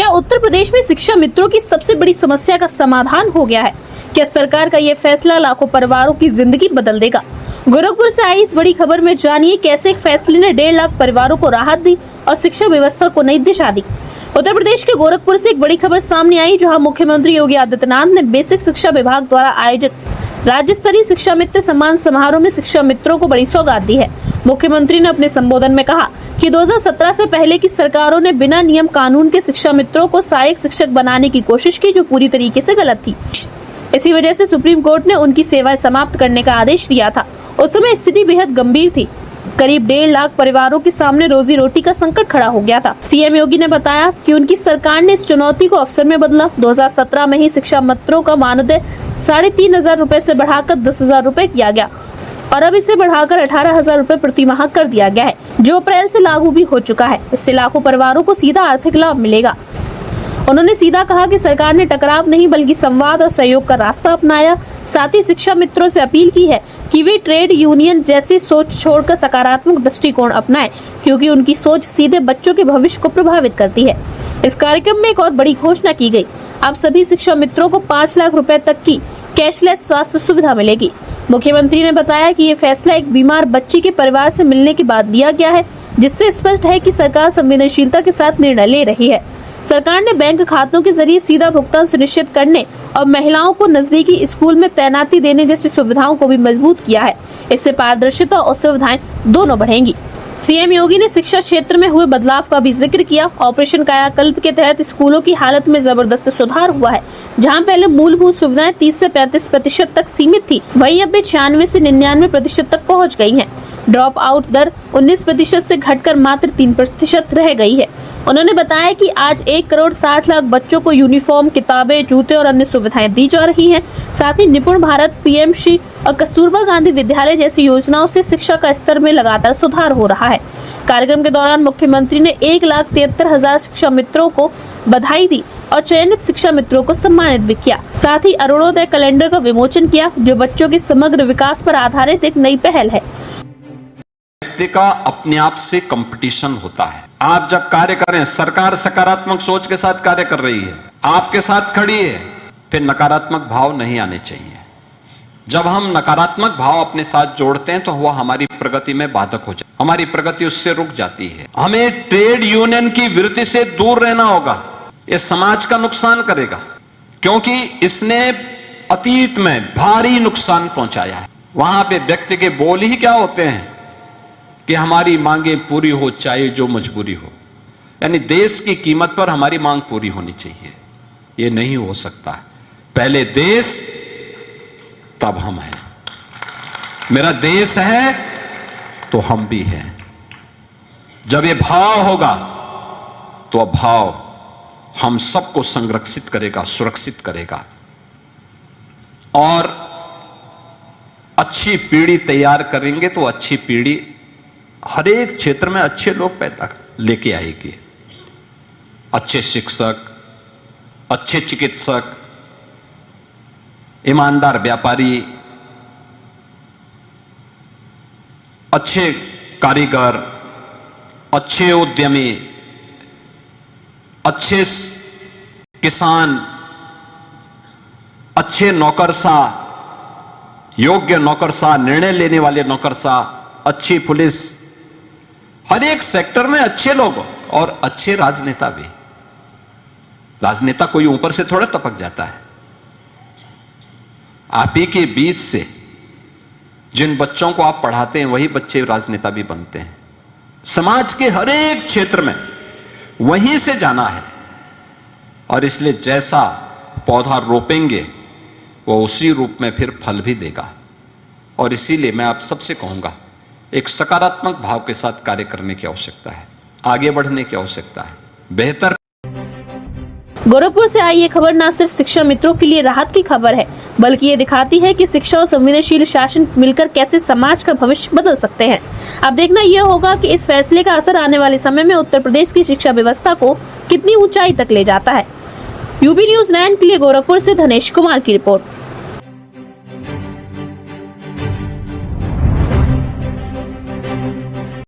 क्या उत्तर प्रदेश में शिक्षा मित्रों की सबसे बड़ी समस्या का समाधान हो गया है? क्या सरकार का ये फैसला लाखों परिवारों की जिंदगी बदल देगा? गोरखपुर से आई इस बड़ी खबर में जानिए कैसे एक फैसले ने 1.5 लाख परिवारों को राहत दी और शिक्षा व्यवस्था को नई दिशा दी। उत्तर प्रदेश के गोरखपुर से एक बड़ी खबर सामने आई, जहां मुख्यमंत्री योगी आदित्यनाथ ने बेसिक शिक्षा विभाग द्वारा आयोजित राज्य स्तरीय शिक्षा मित्र सम्मान समारोह में शिक्षा मित्रों को बड़ी सौगात दी है। मुख्यमंत्री ने अपने संबोधन में कहा कि 2017 से पहले की सरकारों ने बिना नियम कानून के शिक्षा मित्रों को सहायक शिक्षक बनाने की कोशिश की, जो पूरी तरीके से गलत थी। इसी वजह से सुप्रीम कोर्ट ने उनकी सेवाएं समाप्त करने का आदेश दिया था। उस समय स्थिति बेहद गंभीर थी। करीब 1.5 लाख परिवारों के सामने रोजी रोटी का संकट खड़ा हो गया था। सीएम योगी ने बताया कि उनकी सरकार ने इस चुनौती को अवसर में बदला। 2017 में ही शिक्षा मित्रों का मानदेय 3,500 रुपए से बढ़ाकर 10,000 रुपए किया गया और अब इसे बढ़ाकर 18,000 रुपए प्रति माह कर दिया गया है, जो अप्रैल से लागू भी हो चुका है। इससे लाखों परिवारों को सीधा आर्थिक लाभ मिलेगा। उन्होंने सीधा कहा कि सरकार ने टकराव नहीं बल्कि संवाद और सहयोग का रास्ता अपनाया। साथ ही शिक्षा मित्रों से अपील की है कि वे ट्रेड यूनियन जैसी सोच छोड़कर सकारात्मक दृष्टिकोण अपनाएं, क्योंकि उनकी सोच सीधे बच्चों के भविष्य को प्रभावित करती है। इस कार्यक्रम में एक और बड़ी घोषणा की गई। अब सभी शिक्षा मित्रों को 5 लाख रुपए तक की कैशलेस स्वास्थ्य सुविधा मिलेगी। मुख्यमंत्री ने बताया कि ये फैसला एक बीमार बच्ची के परिवार से मिलने के बाद लिया गया है, जिससे स्पष्ट है कि सरकार संवेदनशीलता के साथ निर्णय ले रही है। सरकार ने बैंक खातों के जरिए सीधा भुगतान सुनिश्चित करने और महिलाओं को नजदीकी स्कूल में तैनाती देने जैसी सुविधाओं को भी मजबूत किया है। इससे पारदर्शिता और सुविधाएं दोनों बढ़ेंगी। सीएम योगी ने शिक्षा क्षेत्र में हुए बदलाव का भी जिक्र किया। ऑपरेशन कायाकल्प के तहत स्कूलों की हालत में जबरदस्त सुधार हुआ है। जहां पहले मूलभूत सुविधाएं 30 से 35% तक सीमित थी, वहीं अब 96 से 99% तक पहुंच गई हैं। ड्रॉप आउट दर 19% से घटकर मात्र 3% रह गई है। उन्होंने बताया कि आज 1,60,00,000 बच्चों को यूनिफॉर्म, किताबें, जूते और अन्य सुविधाएं दी जा रही हैं। साथ ही निपुण भारत, पीएमश्री और कस्तूरबा गांधी विद्यालय जैसी योजनाओं से शिक्षा का स्तर में लगातार सुधार हो रहा है। कार्यक्रम के दौरान मुख्यमंत्री ने 1,73,000 शिक्षा मित्रों को बधाई दी और चयनित शिक्षा मित्रों को सम्मानित भी किया। साथ ही अरुणोदय कैलेंडर का विमोचन किया, जो बच्चों के समग्र विकास पर आधारित एक नई पहल है। व्यक्ति का अपने आप से कंपटीशन होता है। आप जब कार्य करें, सरकार सकारात्मक सोच के साथ कार्य कर रही है, आपके साथ खड़ी है, फिर नकारात्मक भाव नहीं आने चाहिए। जब हम नकारात्मक भाव अपने साथ जोड़ते हैं तो वह हमारी प्रगति में बाधक हो जाए, हमारी प्रगति उससे रुक जाती है। हमें ट्रेड यूनियन की वृत्ति से दूर रहना होगा। यह समाज का नुकसान करेगा, क्योंकि इसने अतीत में भारी नुकसान पहुंचाया है। वहां पे व्यक्ति के बोल ही क्या होते हैं कि हमारी मांगें पूरी हो, चाहे जो मजबूरी हो। यानी देश की कीमत पर हमारी मांग पूरी होनी चाहिए। ये नहीं हो सकता। पहले देश, तब हम हैं। मेरा देश है तो हम भी हैं। जब ये भाव होगा तो भाव हम सबको संरक्षित करेगा, सुरक्षित करेगा और अच्छी पीढ़ी तैयार करेंगे तो अच्छी पीढ़ी हर एक क्षेत्र में अच्छे लोग पैदा लेके आएगी। अच्छे शिक्षक, अच्छे चिकित्सक, ईमानदार व्यापारी, अच्छे कारीगर, अच्छे उद्यमी, अच्छे किसान, अच्छे नौकरशाह, योग्य नौकरशाह, निर्णय लेने वाले नौकरशाह, अच्छी पुलिस, हर एक सेक्टर में अच्छे लोग और अच्छे राजनेता भी। राजनेता कोई ऊपर से थोड़ा टपक जाता है। आप ही के बीच से जिन बच्चों को आप पढ़ाते हैं वही बच्चे राजनेता भी बनते हैं। समाज के हर एक क्षेत्र में वहीं से जाना है और इसलिए जैसा पौधा रोपेंगे वो उसी रूप में फिर फल भी देगा। और इसीलिए मैं आप सबसे कहूंगा, एक सकारात्मक भाव के साथ कार्य करने की आवश्यकता है, आगे बढ़ने की आवश्यकता है, बेहतर। गोरखपुर से आई ये खबर न सिर्फ शिक्षा मित्रों के लिए राहत की खबर है, बल्कि ये दिखाती है कि शिक्षा और संवेदनशील शासन मिलकर कैसे समाज का भविष्य बदल सकते हैं। अब देखना यह होगा कि इस फैसले का असर आने वाले समय में उत्तर प्रदेश की शिक्षा व्यवस्था को कितनी ऊंचाई तक ले जाता है। यूपी न्यूज़ 9 के लिए गोरखपुर से धनेश कुमार की रिपोर्ट।